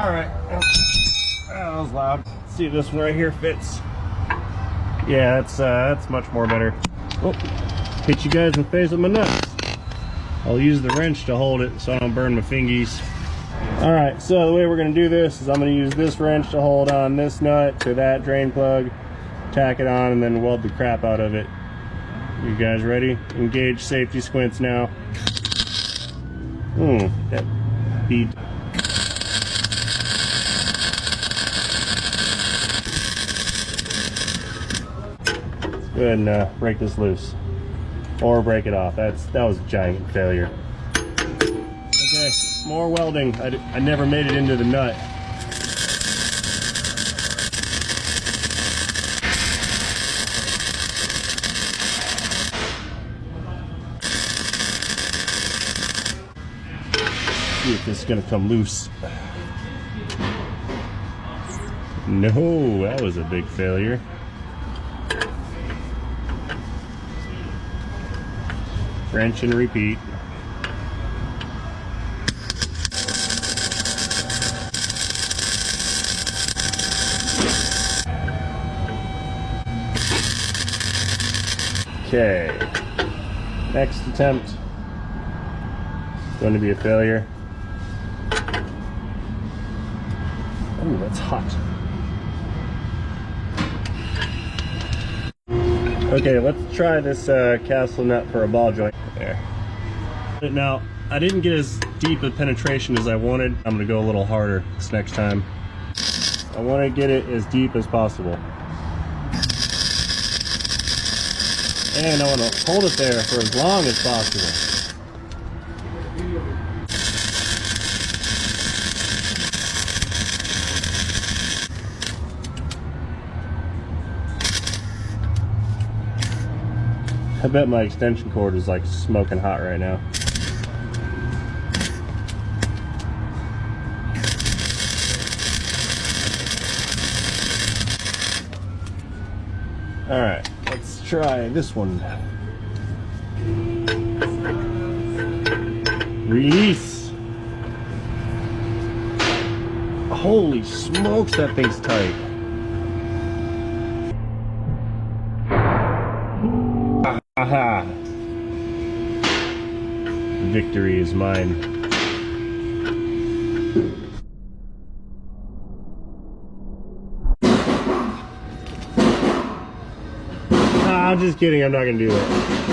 All right. That was loud. Let's see if this one right here fits. Yeah, that's much more better. Oh, hit you guys in the face with my nuts. I'll use the wrench to hold it so I don't burn my fingies. All right, so the way we're gonna do this is I'm gonna use this wrench to hold on this nut to that drain plug, tack it on, and then weld the crap out of it. You guys ready? Engage safety squints now. That beat. Let's go ahead and break this loose. Or break it off. That was a giant failure. Okay, more welding. I never made it into the nut. See if this is gonna come loose. No, that was a big failure. Wrench and repeat. Okay, next attempt is going to be a failure. Ooh, that's hot. Okay, let's try this castle nut for a ball joint. There. Now, I didn't get as deep a penetration as I wanted. I'm gonna go a little harder this next time. I want to get it as deep as possible. And I want to hold it there for as long as possible. I bet my extension cord is like smoking hot right now. All right, let's try this one. Release. Holy smokes, that thing's tight. Aha! Victory is mine. I'm just kidding, I'm not gonna do that.